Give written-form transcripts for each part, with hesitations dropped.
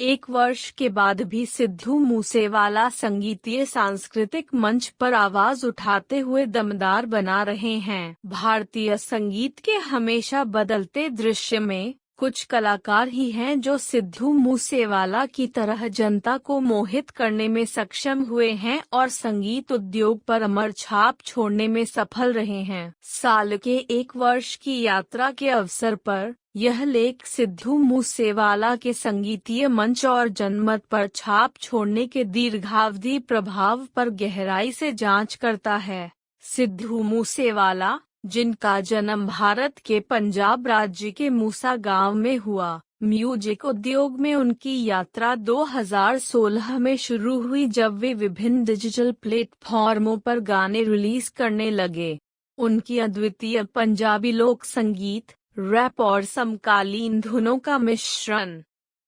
एक वर्ष के बाद भी सिद्धू मूसेवाला संगीतीय सांस्कृतिक मंच पर आवाज उठाते हुए दमदार बना रहे हैं। भारतीय संगीत के हमेशा बदलते दृश्य में कुछ कलाकार ही हैं जो सिद्धू मूसेवाला की तरह जनता को मोहित करने में सक्षम हुए हैं और संगीत उद्योग पर अमर छाप छोड़ने में सफल रहे हैं। साल के एक वर्ष की यात्रा के अवसर पर यह लेख सिद्धू मूसेवाला के संगीतीय मंच और जनमत पर छाप छोड़ने के दीर्घावधि प्रभाव पर गहराई से जांच करता है। सिद्धू मूसेवाला, जिनका जन्म भारत के पंजाब राज्य के मूसा गांव में हुआ, म्यूजिक उद्योग में उनकी यात्रा 2016 में शुरू हुई जब वे विभिन्न डिजिटल प्लेटफॉर्मों पर गाने रिलीज करने लगे। उनकी अद्वितीय पंजाबी लोक संगीत, रैप और समकालीन धुनों का मिश्रण,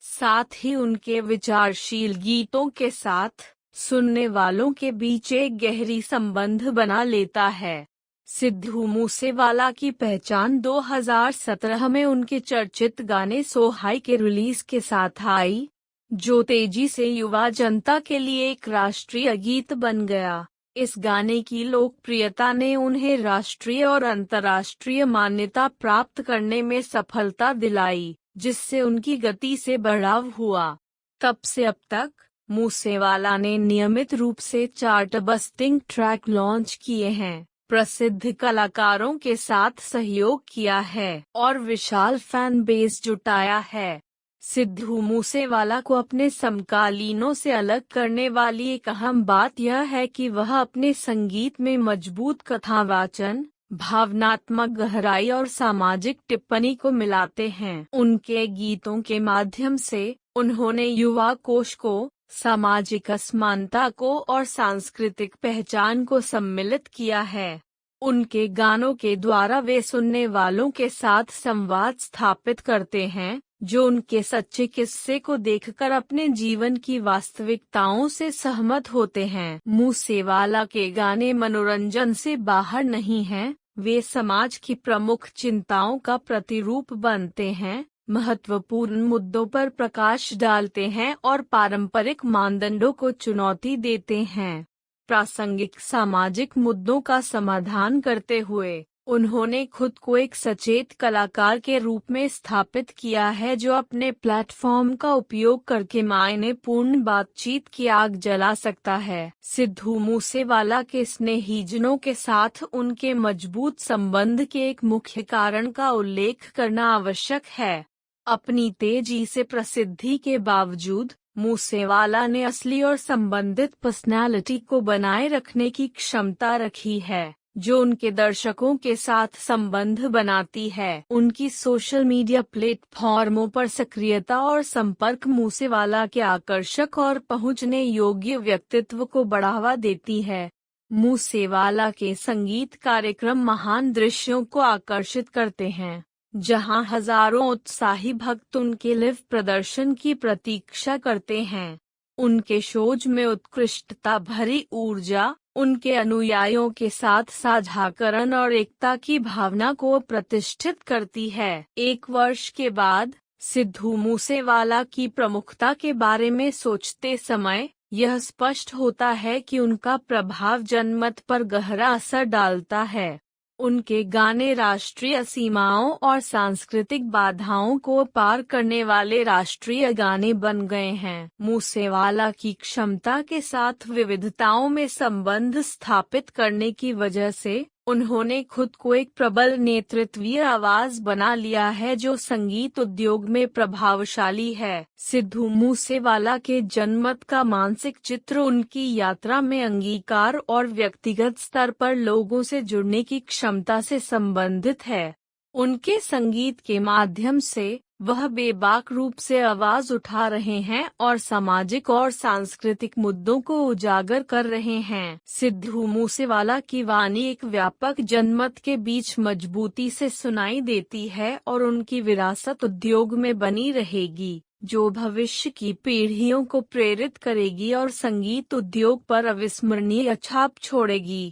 साथ ही उनके विचारशील गीतों के साथ सुनने वालों के बीच एक गहरी संबंध बना लेता है। सिद्धू मूसेवाला की पहचान 2017 में उनके चर्चित गाने सो हाई के रिलीज के साथ आई, जो तेजी से युवा जनता के लिए एक राष्ट्रीय गीत बन गया। इस गाने की लोकप्रियता ने उन्हें राष्ट्रीय और अंतर्राष्ट्रीय मान्यता प्राप्त करने में सफलता दिलाई, जिससे उनकी गति से बढ़ाव हुआ। तब से अब तक मूसेवाला ने नियमित रूप से चार्ट बस्टिंग ट्रैक लॉन्च किए हैं, प्रसिद्ध कलाकारों के साथ सहयोग किया है और विशाल फैन बेस जुटाया है। सिद्धू मूसेवाला को अपने समकालीनों से अलग करने वाली एक अहम बात यह है कि वह अपने संगीत में मजबूत कथावाचन, भावनात्मक गहराई और सामाजिक टिप्पणी को मिलाते हैं। उनके गीतों के माध्यम से उन्होंने युवा कोश को, सामाजिक असमानता को और सांस्कृतिक पहचान को सम्मिलित किया है। उनके गानों के द्वारा वे सुनने वालों के साथ संवाद स्थापित करते हैं, जो उनके सच्चे किस्से को देखकर अपने जीवन की वास्तविकताओं से सहमत होते हैं। मूसेवाला के गाने मनोरंजन से बाहर नहीं हैं, वे समाज की प्रमुख चिंताओं का प्रतिरूप बनते हैं, महत्वपूर्ण मुद्दों पर प्रकाश डालते हैं और पारंपरिक मानदंडों को चुनौती देते हैं। प्रासंगिक सामाजिक मुद्दों का समाधान करते हुए उन्होंने खुद को एक सचेत कलाकार के रूप में स्थापित किया है, जो अपने प्लेटफॉर्म का उपयोग करके मायनेपूर्ण बातचीत की आग जला सकता है। सिद्धू मूसेवाला के स्नेहीजनों के साथ उनके मजबूत संबंध के एक मुख्य कारण का उल्लेख करना आवश्यक है। अपनी तेजी से प्रसिद्धि के बावजूद मूसेवाला ने असली और संबंधित पर्सनालिटी को बनाए रखने की क्षमता रखी है, जो उनके दर्शकों के साथ संबंध बनाती है। उनकी सोशल मीडिया प्लेटफॉर्मों पर सक्रियता और संपर्क मूसेवाला के आकर्षक और पहुंचने योग्य व्यक्तित्व को बढ़ावा देती है। मूसेवाला के संगीत कार्यक्रम महान दृश्यों को आकर्षित करते हैं, जहां हजारों उत्साही भक्त उनके लिव प्रदर्शन की प्रतीक्षा करते हैं। उनके शोज में उत्कृष्टता भरी ऊर्जा, उनके अनुयायियों के साथ साझाकरण और एकता की भावना को प्रतिष्ठित करती है। एक वर्ष के बाद सिद्धू मूसेवाला की प्रमुखता के बारे में सोचते समय यह स्पष्ट होता है कि उनका प्रभाव जनमत पर गहरा असर डालता है। उनके गाने राष्ट्रीय सीमाओं और सांस्कृतिक बाधाओं को पार करने वाले राष्ट्रीय गाने बन गए हैं। मूसेवाला की क्षमता के साथ विविधताओं में संबंध स्थापित करने की वजह से उन्होंने खुद को एक प्रबल नेतृत्वीय आवाज बना लिया है, जो संगीत उद्योग में प्रभावशाली है। सिद्धू मूसेवाला के जनमत का मानसिक चित्र उनकी यात्रा में अंगीकार और व्यक्तिगत स्तर पर लोगों से जुड़ने की क्षमता से संबंधित है। उनके संगीत के माध्यम से वह बेबाक रूप से आवाज उठा रहे हैं और सामाजिक और सांस्कृतिक मुद्दों को उजागर कर रहे हैं। सिद्धू मूसेवाला की वाणी एक व्यापक जनमत के बीच मजबूती से सुनाई देती है और उनकी विरासत उद्योग में बनी रहेगी, जो भविष्य की पीढ़ियों को प्रेरित करेगी और संगीत उद्योग पर अविस्मरणीय छाप छोड़ेगी।